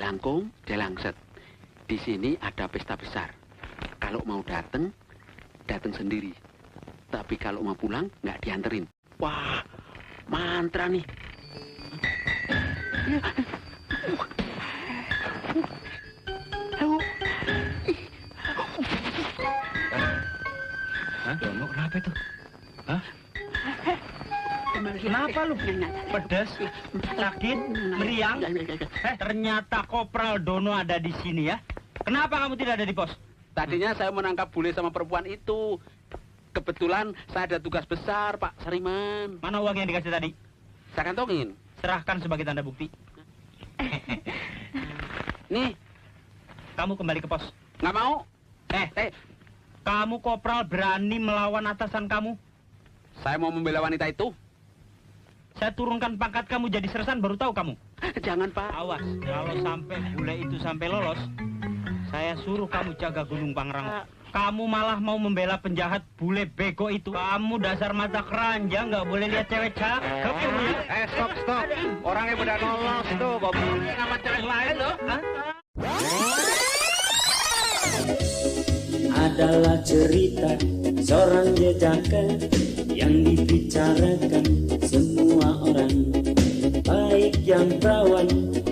Jelangkung, jelangset. Di sini ada pesta besar. Kalau mau datang sendiri. Tapi kalau mau pulang, nggak dianterin. Wah, mantra nih. Hah? Dono, kenapa itu? Hah? Kenapa lu? Pedas? Sakit? Meriang? Ternyata Kopral Dono ada di sini ya. Kenapa kamu tidak ada di pos? Tadinya saya menangkap bule sama perempuan itu. Kebetulan saya ada tugas besar, Pak Sariman. Mana uang yang dikasih tadi? Saya kantongin. Serahkan sebagai tanda bukti. Nih. Kamu kembali ke pos. Nggak mau. Kamu Kopral berani melawan atasan kamu? Saya mau membela wanita itu. Saya turunkan pangkat kamu jadi sersan baru tahu kamu. Jangan, Pak. Awas, kalau sampai bule itu sampai lolos, saya suruh kamu jaga Gunung Pangrango. Kamu malah mau membela penjahat bule bego itu. Kamu dasar mata keranjang, nggak boleh lihat cewek cakep. Stop. Orangnya udah lolos tuh. Goblok sama cewek lain loh. Adalah cerita seorang jejaka yang dibicarakan semua orang, baik yang perawan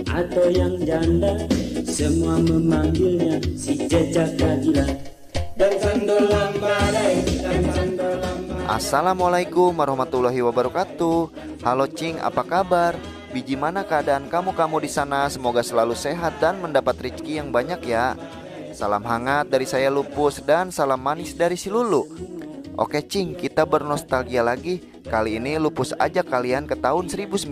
atau yang janda, semua memanggilnya si jejaka gila. Dan sandolan badai, dan sandolan badai. Assalamualaikum warahmatullahi wabarakatuh. Halo Cing, apa kabar? Biji, mana keadaan kamu di sana? Semoga selalu sehat dan mendapat rezeki yang banyak ya. Salam hangat dari saya Lupus dan salam manis dari si Lulu. Oke Cing, kita bernostalgia lagi. Kali ini Lupus ajak kalian ke tahun 1992.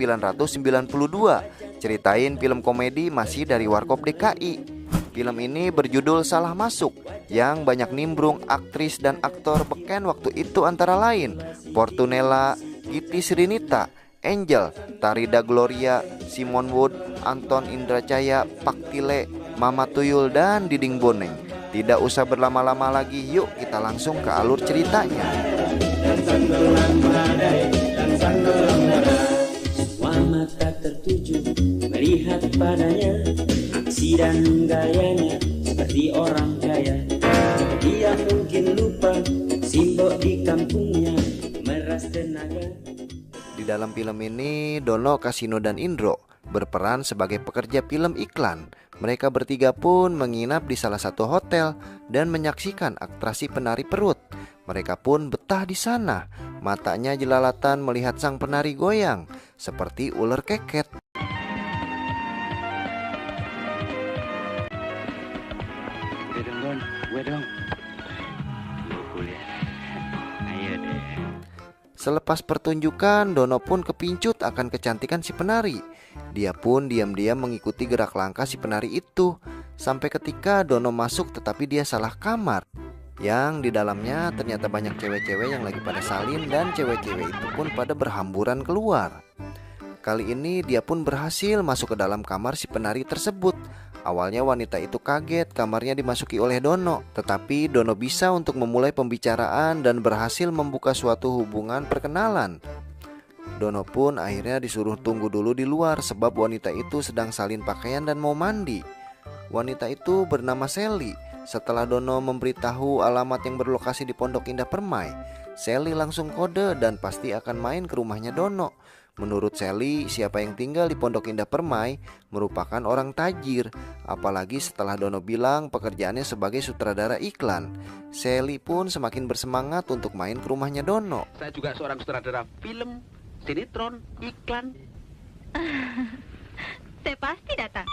Ceritain film komedi masih dari Warkop DKI. Film ini berjudul Salah Masuk, yang banyak nimbrung aktris dan aktor beken waktu itu antara lain Fortunella, Giti Srinita, Angel, Tarida Gloria, Simon Wood, Anton Indrajaya, Pak Tile, Mama Tuyul, dan Diding Boneng. Tidak usah berlama-lama lagi, yuk kita langsung ke alur ceritanya. Semua mata tertuju melihat padanya, aksi dan gayanya seperti orang kaya. Dia mungkin lupa simbol di kampungnya meras tenaga. Di dalam film ini, Dono, Kasino, dan Indro berperan sebagai pekerja film iklan. Mereka bertiga pun menginap di salah satu hotel dan menyaksikan atraksi penari perut. Mereka pun betah di sana. Matanya jelalatan melihat sang penari goyang seperti ular keket. Gue dong. Ayo deh. Selepas pertunjukan, Dono pun kepincut akan kecantikan si penari. Dia pun diam-diam mengikuti gerak langkah si penari itu. Sampai ketika Dono masuk tetapi dia salah kamar, yang di dalamnya ternyata banyak cewek-cewek yang lagi pada salin, dan cewek-cewek itu pun pada berhamburan keluar. Kali ini dia pun berhasil masuk ke dalam kamar si penari tersebut. Awalnya wanita itu kaget kamarnya dimasuki oleh Dono, tetapi Dono bisa untuk memulai pembicaraan dan berhasil membuka suatu hubungan perkenalan. Dono pun akhirnya disuruh tunggu dulu di luar sebab wanita itu sedang salin pakaian dan mau mandi. Wanita itu bernama Sally. Setelah Dono memberitahu alamat yang berlokasi di Pondok Indah Permai, Sally langsung kode dan pasti akan main ke rumahnya Dono. Menurut Sally, siapa yang tinggal di Pondok Indah Permai merupakan orang tajir. Apalagi setelah Dono bilang pekerjaannya sebagai sutradara iklan. Sally pun semakin bersemangat untuk main ke rumahnya Dono. Saya juga seorang sutradara film, sinetron, iklan. Saya pasti datang.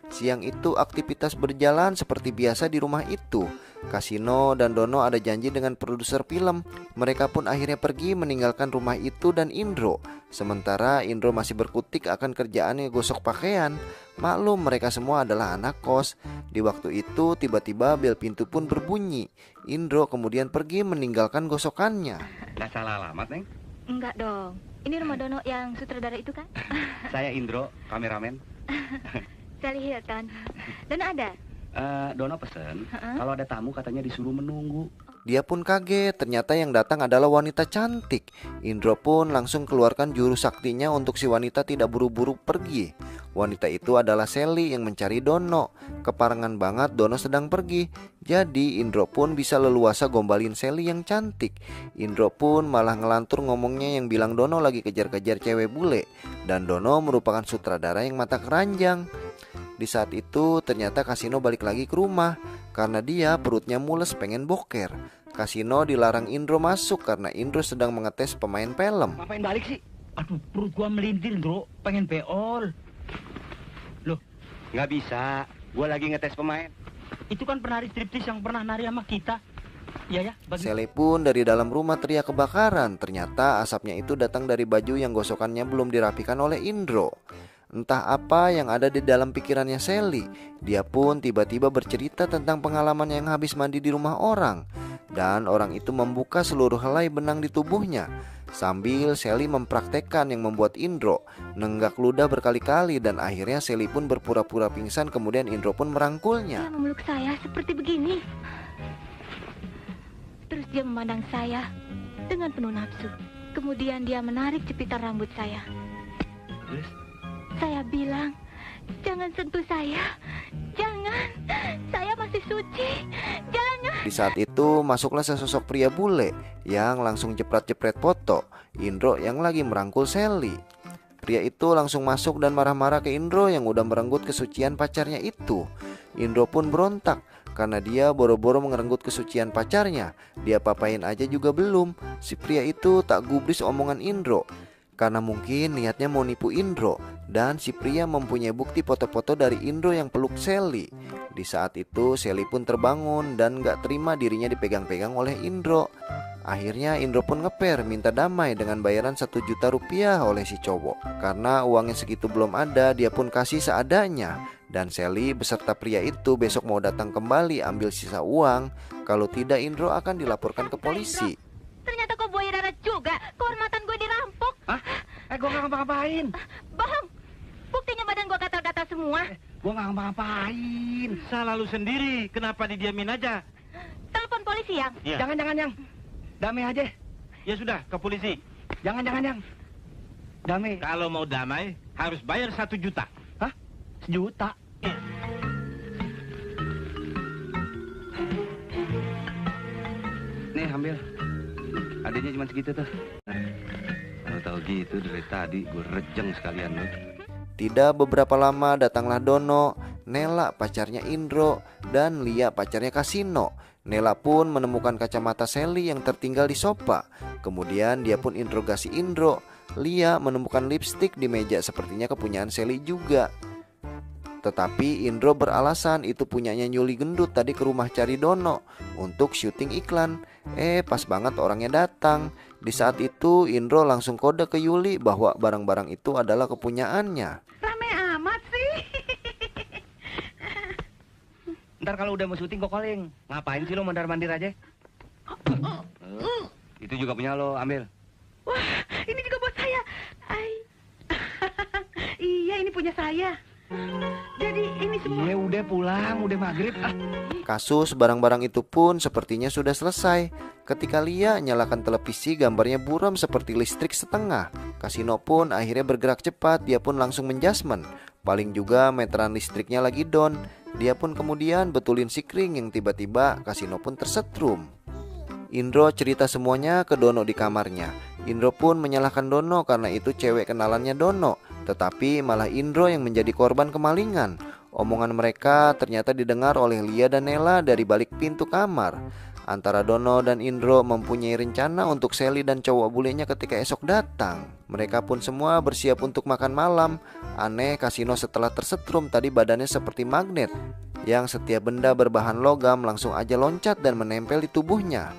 Siang itu aktivitas berjalan seperti biasa di rumah itu. Kasino dan Dono ada janji dengan produser film. Mereka pun akhirnya pergi meninggalkan rumah itu dan Indro. Sementara Indro masih berkutik akan kerjaannya gosok pakaian. Maklum mereka semua adalah anak kos. Di waktu itu tiba-tiba bel pintu pun berbunyi. Indro kemudian pergi meninggalkan gosokannya. Nggak salah alamat, Neng? Enggak dong. Ini rumah Dono yang sutradara itu kan? Saya Indro, kameramen. Sally Hilton. Dono ada? Dono pesen, kalau ada tamu katanya disuruh menunggu. Dia pun kaget, ternyata yang datang adalah wanita cantik. Indro pun langsung keluarkan jurus saktinya untuk si wanita tidak buru-buru pergi. Wanita itu adalah Sally yang mencari Dono. Keparangan banget Dono sedang pergi. Jadi Indro pun bisa leluasa gombalin Sally yang cantik. Indro pun malah ngelantur ngomongnya yang bilang Dono lagi kejar-kejar cewek bule. Dan Dono merupakan sutradara yang mata keranjang. Di saat itu ternyata Kasino balik lagi ke rumah karena dia perutnya mules pengen boker. Kasino dilarang Indro masuk karena Indro sedang mengetes pemain film. Ngapain balik sih? Aduh, perut gua melintir, Bro. Pengen beol. Loh, Nggak bisa, gue lagi ngetes pemain. itu kan penari striptis yang pernah nari sama kita. Iya ya, bagi. Sally pun dari dalam rumah teriak kebakaran. Ternyata asapnya itu datang dari baju yang gosokannya belum dirapikan oleh Indro. Entah apa yang ada di dalam pikirannya Sally. Dia pun tiba-tiba bercerita tentang pengalaman yang habis mandi di rumah orang. Dan orang itu membuka seluruh helai benang di tubuhnya. Sambil Sally mempraktekkan yang membuat Indro nenggak ludah berkali-kali. Dan akhirnya Sally pun berpura-pura pingsan. Kemudian Indro pun merangkulnya. Dia memeluk saya seperti begini. Terus dia memandang saya dengan penuh nafsu. Kemudian dia menarik jepitan rambut saya. Saya bilang, jangan sentuh saya. Jangan, saya masih suci. Jangan. Di saat itu masuklah sesosok pria bule yang langsung jepret-jepret foto Indro yang lagi merangkul Sally. Pria itu langsung masuk dan marah-marah ke Indro yang udah merenggut kesucian pacarnya itu. Indro pun berontak karena dia boro-boro mengerenggut kesucian pacarnya. Dia papain aja juga belum. Si pria itu tak gubris omongan Indro karena mungkin niatnya mau nipu Indro. Dan si pria mempunyai bukti foto-foto dari Indro yang peluk Sally. Di saat itu Sally pun terbangun dan gak terima dirinya dipegang-pegang oleh Indro. Akhirnya Indro pun ngeper minta damai dengan bayaran 1 juta rupiah oleh si cowok. Karena uangnya segitu belum ada, dia pun kasih seadanya. Dan Sally beserta pria itu besok mau datang kembali ambil sisa uang. Kalau tidak Indro akan dilaporkan ke polisi. Ternyata kau buaya darat juga. Kehormatan gue dirampok. Hah? Gue nggak ngapa-ngapain. Bohong. Buktinya badan gue gatal-gatal semua. Gue nggak ngapa-ngapain. Salah lu sendiri, kenapa didiamin aja? Telepon polisi, Yang. Ya. Jangan, Yang. Damai aja. Ya sudah, ke polisi. Jangan, Yang. Damai. Kalau mau damai, harus bayar 1 juta. Hah? 1 juta? Nih, ambil. Adanya cuma segitu tuh. Kalau tahu gitu dari tadi gue rejeng sekalian loh. Tidak beberapa lama datanglah Dono, Nela pacarnya Indro, dan Lia pacarnya Kasino. Nela pun menemukan kacamata Sally yang tertinggal di sofa. Kemudian dia pun interogasi Indro. Lia menemukan lipstik di meja, sepertinya kepunyaan Sally juga. Tetapi Indro beralasan itu punyanya Yuli gendut tadi ke rumah cari Dono untuk syuting iklan. Pas banget orangnya datang. Di saat itu Indro langsung kode ke Yuli bahwa barang-barang itu adalah kepunyaannya. Rame amat sih. Ntar kalau udah mau syuting gue calling. Ngapain sih lo mandar-mandir aja? Itu juga punya lo, ambil. Wah, ini juga buat saya. Ay. Iya, ini punya saya. Jadi ini semua. Iya udah pulang, udah maghrib. Kasus barang-barang itu pun sepertinya sudah selesai. Ketika Lia nyalakan televisi, gambarnya buram seperti listrik setengah. Kasino pun akhirnya bergerak cepat, dia pun langsung menjasmen. Paling juga meteran listriknya lagi down. Dia pun kemudian betulin sikring yang tiba-tiba Kasino pun tersetrum. Indro cerita semuanya ke Dono di kamarnya. Indro pun menyalahkan Dono karena itu cewek kenalannya Dono. Tetapi malah Indro yang menjadi korban kemalingan. Omongan mereka ternyata didengar oleh Lia dan Nela dari balik pintu kamar. Antara Dono dan Indro mempunyai rencana untuk Sally dan cowok bulenya ketika esok datang. Mereka pun semua bersiap untuk makan malam. Aneh, Kasino setelah tersetrum tadi badannya seperti magnet, yang setiap benda berbahan logam langsung aja loncat dan menempel di tubuhnya.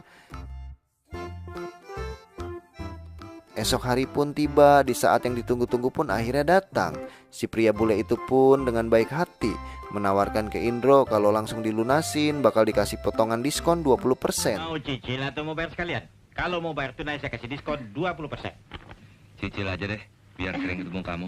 Esok hari pun tiba, di saat yang ditunggu-tunggu pun akhirnya datang. Si pria bule itu pun dengan baik hati menawarkan ke Indro kalau langsung dilunasin bakal dikasih potongan diskon 20%. Mau cicil atau mau bayar sekalian? Kalau mau bayar tunai saya kasih diskon 20%. Cicil aja deh, biar sering ketemu kamu.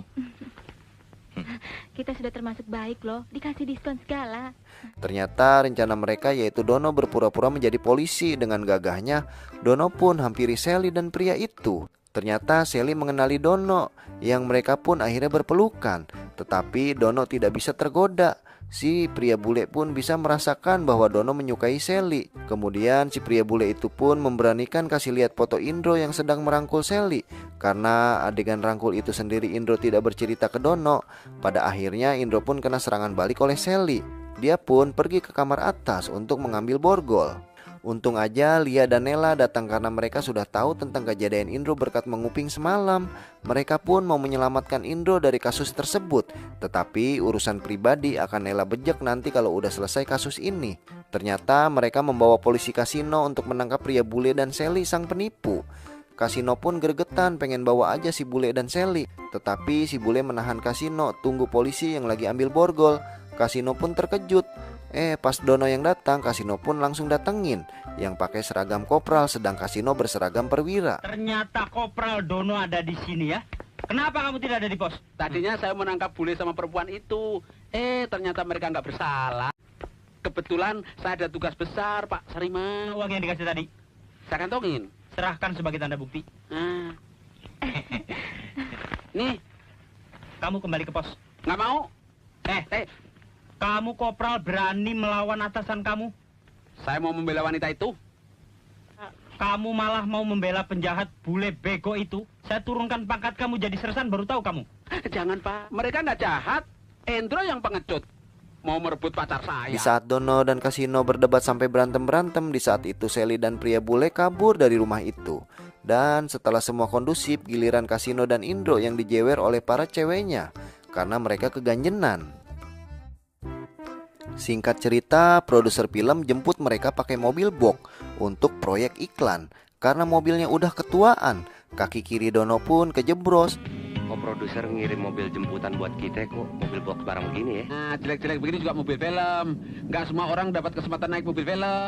Kita sudah termasuk baik loh, dikasih diskon segala. Ternyata rencana mereka yaitu Dono berpura-pura menjadi polisi. Dengan gagahnya, Dono pun hampiri Sally dan pria itu. Ternyata Sally mengenali Dono, yang mereka pun akhirnya berpelukan. Tetapi Dono tidak bisa tergoda. Si pria bule pun bisa merasakan bahwa Dono menyukai Sally. Kemudian si pria bule itu pun memberanikan kasih lihat foto Indro yang sedang merangkul Sally. Karena adegan rangkul itu sendiri Indro tidak bercerita ke Dono. Pada akhirnya Indro pun kena serangan balik oleh Sally. Dia pun pergi ke kamar atas untuk mengambil borgol. Untung aja Lia dan Nela datang karena mereka sudah tahu tentang kejadian Indro berkat menguping semalam. Mereka pun mau menyelamatkan Indro dari kasus tersebut. Tetapi urusan pribadi akan Nela bejek nanti kalau udah selesai kasus ini. Ternyata mereka membawa polisi kasino untuk menangkap pria bule dan Sally sang penipu. Kasino pun gregetan pengen bawa aja si bule dan Sally. Tetapi si bule menahan kasino tunggu polisi yang lagi ambil borgol. Kasino pun terkejut. Pas Dono yang datang, Kasino pun langsung datengin yang pakai seragam kopral, sedang Kasino berseragam perwira. Ternyata Kopral Dono ada di sini ya. Kenapa kamu tidak ada di pos? Tadinya saya menangkap bule sama perempuan itu. Ternyata mereka nggak bersalah. Kebetulan saya ada tugas besar, Pak Sarima. Uang yang dikasih tadi, Saya kantongin. serahkan sebagai tanda bukti. Nih, Kamu kembali ke pos. nggak mau. Kamu Kopral berani melawan atasan kamu? Saya mau membela wanita itu. Kamu malah mau membela penjahat bule bego itu. Saya turunkan pangkat kamu jadi sersan, baru tahu kamu. Jangan, Pak. Mereka nggak jahat. Endro yang pengecut. Mau merebut pacar saya. Di saat Dono dan Kasino berdebat sampai berantem-berantem, di saat itu Sally dan pria bule kabur dari rumah itu. Dan setelah semua kondusif, giliran Kasino dan Indro yang dijewer oleh para ceweknya karena mereka keganjenan. Singkat cerita, produser film jemput mereka pakai mobil box untuk proyek iklan. Karena mobilnya udah ketuaan, kaki kiri Dono pun kejebros. Kok produser ngirim mobil jemputan buat kita kok mobil box barang begini ya? Nah, jelek-jelek begini juga mobil film. Nggak semua orang dapat kesempatan naik mobil film.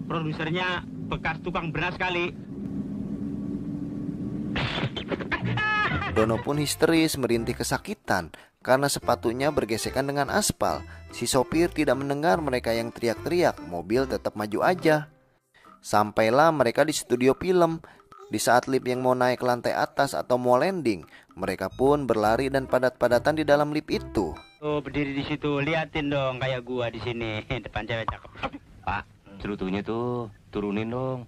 Produsernya bekas tukang beras kali. Dono pun histeris merintih kesakitan karena sepatunya bergesekan dengan aspal. Si sopir tidak mendengar mereka yang teriak-teriak, mobil tetap maju aja. Sampailah mereka di studio film. Di saat lift yang mau naik ke lantai atas atau mau landing, mereka pun berlari dan padat-padatan di dalam lift itu. Tuh berdiri di situ, liatin dong kayak gua di sini. Depan cewek cakep. Pak, cerutunya tuh turunin dong.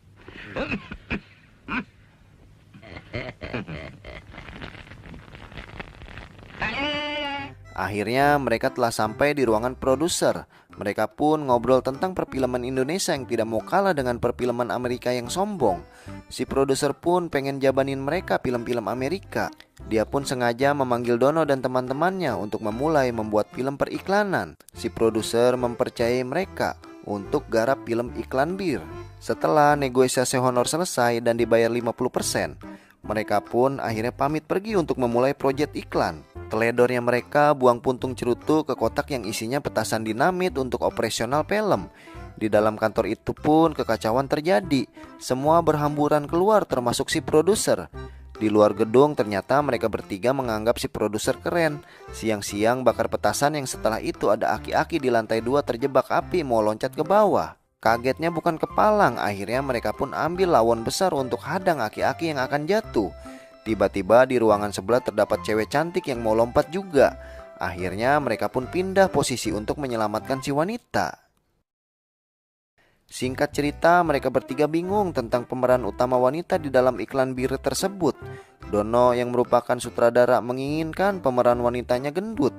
Akhirnya mereka telah sampai di ruangan produser. Mereka pun ngobrol tentang perfilman Indonesia yang tidak mau kalah dengan perfilman Amerika yang sombong. Si produser pun pengen jabanin mereka film-film Amerika. Dia pun sengaja memanggil Dono dan teman-temannya untuk memulai membuat film periklanan. Si produser mempercayai mereka untuk garap film iklan bir. Setelah negosiasi honor selesai dan dibayar 50%, mereka pun akhirnya pamit pergi untuk memulai proyek iklan. Teledornya mereka buang puntung cerutu ke kotak yang isinya petasan dinamit untuk operasional film. Di dalam kantor itu pun kekacauan terjadi. Semua berhamburan keluar termasuk si produser. Di luar gedung ternyata mereka bertiga menganggap si produser keren. Siang-siang bakar petasan yang setelah itu ada aki-aki di lantai 2 terjebak api mau loncat ke bawah. Kagetnya bukan kepalang, akhirnya mereka pun ambil lawan besar untuk hadang aki-aki yang akan jatuh. Tiba-tiba di ruangan sebelah terdapat cewek cantik yang mau lompat juga. Akhirnya mereka pun pindah posisi untuk menyelamatkan si wanita. Singkat cerita, mereka bertiga bingung tentang pemeran utama wanita di dalam iklan bir tersebut. Dono yang merupakan sutradara menginginkan pemeran wanitanya gendut.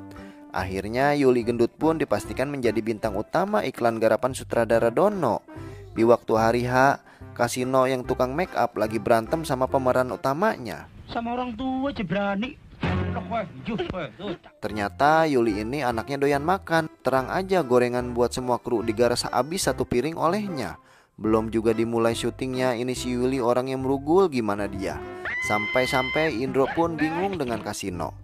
Akhirnya Yuli gendut pun dipastikan menjadi bintang utama iklan garapan sutradara Dono. Di waktu hari H, Kasino yang tukang make up lagi berantem sama pemeran utamanya. Sama orang tua aja berani. Ternyata Yuli ini anaknya doyan makan. Terang aja gorengan buat semua kru digaras habis satu piring olehnya. Belum juga dimulai syutingnya, ini si Yuli orang yang merugul gimana dia. Sampai-sampai Indro pun bingung dengan Kasino.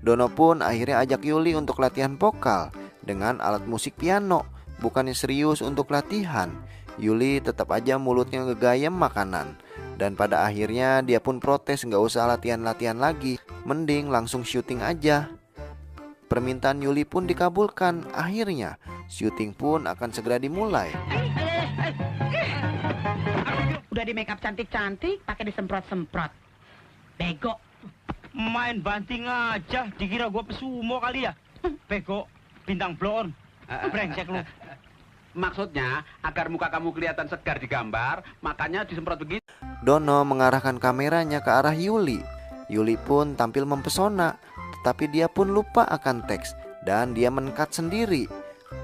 Dono pun akhirnya ajak Yuli untuk latihan vokal dengan alat musik piano. Bukannya serius untuk latihan. Yuli tetap aja mulutnya ngegayam makanan. Dan pada akhirnya dia pun protes gak usah latihan-latihan lagi. Mending langsung syuting aja. Permintaan Yuli pun dikabulkan. Akhirnya syuting pun akan segera dimulai. Udah di make up cantik-cantik, pakai disemprot-semprot. Bego. Main banting aja, dikira gua pesumo kali ya. Bego, bintang blow on. Brengsek lu. Maksudnya agar muka kamu kelihatan segar di gambar, makanya disemprot begitu. Dono mengarahkan kameranya ke arah Yuli. Yuli pun tampil mempesona, tetapi dia pun lupa akan teks dan dia mencut sendiri.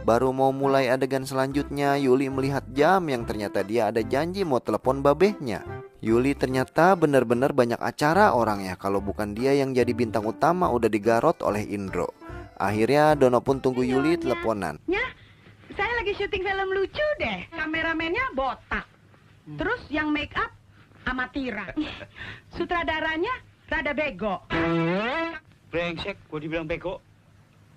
Baru mau mulai adegan selanjutnya, Yuli melihat jam yang ternyata dia ada janji mau telepon babehnya. Yuli ternyata benar-benar banyak acara orangnya. Kalau bukan dia yang jadi bintang utama udah digarot oleh Indro. Akhirnya Dono pun tunggu Yuli teleponan. Ya, saya lagi syuting film lucu deh. Kameramennya botak. Terus yang make up amatiran. Sutradaranya rada bego. Brengsek, gua dibilang bego.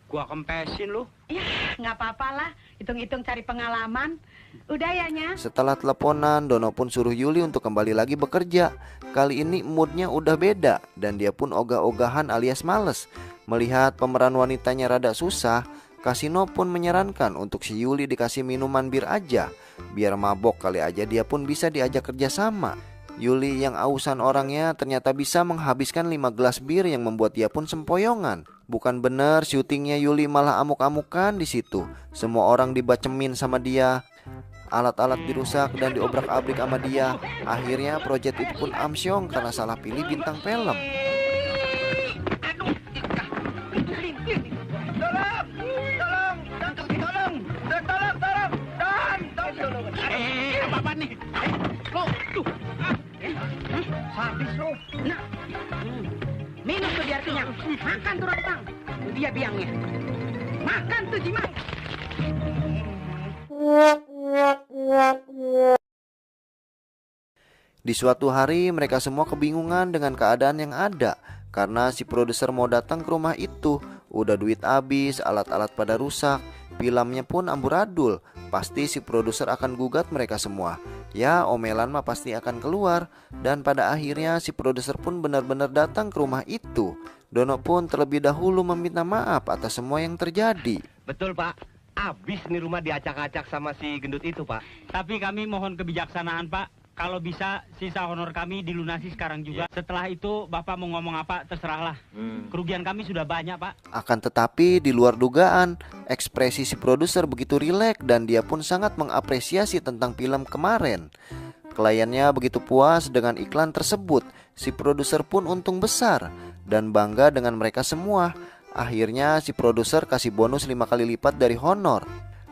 Gua kempesin lu. Ya, nggak apa-apa lah. Hitung-hitung cari pengalaman. Udah ya, Nya. Setelah teleponan, Dono pun suruh Yuli untuk kembali lagi bekerja. Kali ini moodnya udah beda dan dia pun ogah-ogahan alias males. Melihat pemeran wanitanya rada susah, Kasino pun menyarankan untuk si Yuli dikasih minuman bir aja. Biar mabok kali aja dia pun bisa diajak kerja sama. Yuli yang ausan orangnya ternyata bisa menghabiskan 5 gelas bir yang membuat dia pun sempoyongan. Bukan bener syutingnya Yuli malah amuk-amukan di situ. Semua orang dibacemin sama dia. Alat-alat dirusak dan diobrak-abrik sama dia. Akhirnya proyek itu pun amsyong karena salah pilih bintang film. Apa nih? Habis lo. Nah. Minum tuh biar kenyang. Makan tuh rantang. Itu dia biangnya. Makan tuh Jimat. Di suatu hari mereka semua kebingungan dengan keadaan yang ada. Karena si produser mau datang ke rumah itu. Udah duit habis, alat-alat pada rusak, filmnya pun amburadul. Pasti si produser akan gugat mereka semua. Ya, omelan mah pasti akan keluar. Dan pada akhirnya si produser pun benar-benar datang ke rumah itu. Dono pun terlebih dahulu meminta maaf atas semua yang terjadi. Betul, Pak. Abis nih rumah diacak-acak sama si gendut itu, Pak. Tapi kami mohon kebijaksanaan, Pak. Kalau bisa sisa honor kami dilunasi sekarang juga. Setelah itu Bapak mau ngomong apa terserahlah. Kerugian kami sudah banyak, Pak. Akan tetapi di luar dugaan, ekspresi si produser begitu rileks dan dia pun sangat mengapresiasi tentang film kemarin. Kliennya begitu puas dengan iklan tersebut. Si produser pun untung besar dan bangga dengan mereka semua. Akhirnya si produser kasih bonus 5 kali lipat dari honor.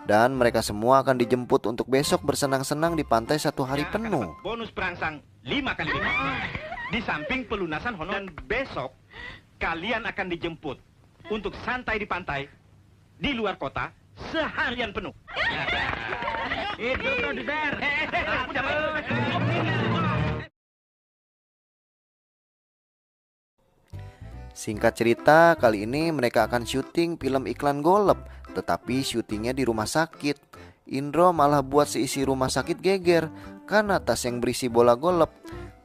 Dan mereka semua akan dijemput untuk besok bersenang-senang di pantai 1 hari penuh. Bonus perangsang 5 kali lipat. Di samping pelunasan honor. Dan besok kalian akan dijemput untuk santai di pantai di luar kota seharian penuh. Itu produser. Singkat cerita, kali ini mereka akan syuting film iklan golep. Tetapi syutingnya di rumah sakit. Indro malah buat seisi rumah sakit geger karena tas yang berisi bola golep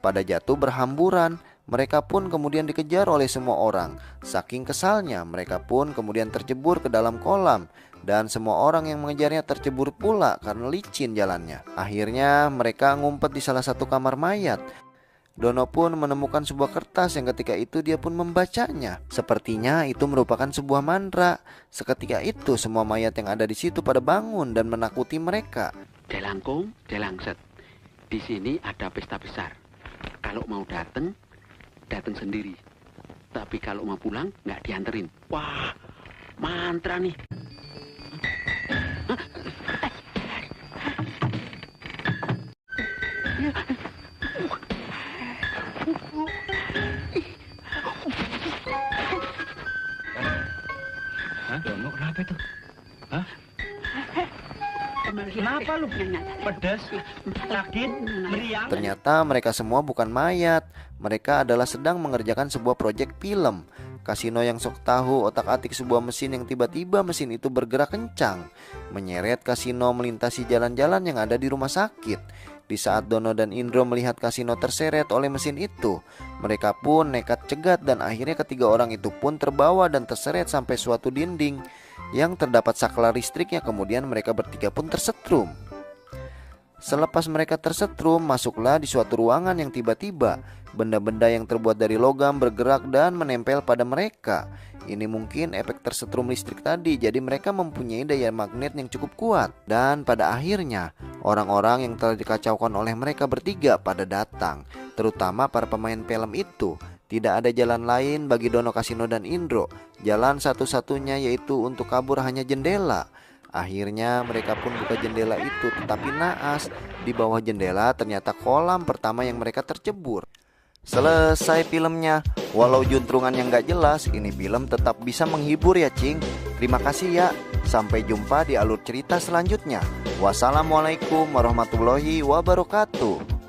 pada jatuh berhamburan. Mereka pun kemudian dikejar oleh semua orang. Saking kesalnya mereka pun kemudian tercebur ke dalam kolam. Dan semua orang yang mengejarnya tercebur pula karena licin jalannya. Akhirnya mereka ngumpet di salah satu kamar mayat. Dono pun menemukan sebuah kertas yang ketika itu dia pun membacanya. Sepertinya itu merupakan sebuah mantra. Seketika itu semua mayat yang ada di situ pada bangun dan menakuti mereka. Delangkung, delangset. Di sini ada pesta besar. Kalau mau datang, datang sendiri. Tapi kalau mau pulang, nggak dianterin. Wah, mantra nih. Dono, kenapa itu? Hah? Kenapa lu? Pedas, sakit, meriang. Ternyata mereka semua bukan mayat. Mereka adalah sedang mengerjakan sebuah proyek film. Kasino yang sok tahu otak-atik sebuah mesin yang tiba-tiba mesin itu bergerak kencang, menyeret kasino melintasi jalan-jalan yang ada di rumah sakit. Di saat Dono dan Indro melihat kasino terseret oleh mesin itu, mereka pun nekat cegat dan akhirnya ketiga orang itu pun terbawa dan terseret sampai suatu dinding yang terdapat saklar listriknya. Kemudian mereka bertiga pun tersetrum. Selepas mereka tersetrum, masuklah di suatu ruangan yang tiba-tiba benda-benda yang terbuat dari logam bergerak dan menempel pada mereka. Ini mungkin efek tersetrum listrik tadi, jadi mereka mempunyai daya magnet yang cukup kuat. Dan pada akhirnya, orang-orang yang telah dikacaukan oleh mereka bertiga pada datang, terutama para pemain film itu. Tidak ada jalan lain bagi Dono, Kasino, dan Indro. Jalan satu-satunya yaitu untuk kabur hanya jendela. Akhirnya mereka pun buka jendela itu, tetapi naas, di bawah jendela ternyata kolam pertama yang mereka tercebur. Selesai filmnya. Walau juntrungannya nggak jelas, ini film tetap bisa menghibur ya Cing. Terima kasih ya. Sampai jumpa di alur cerita selanjutnya. Wassalamualaikum warahmatullahi wabarakatuh.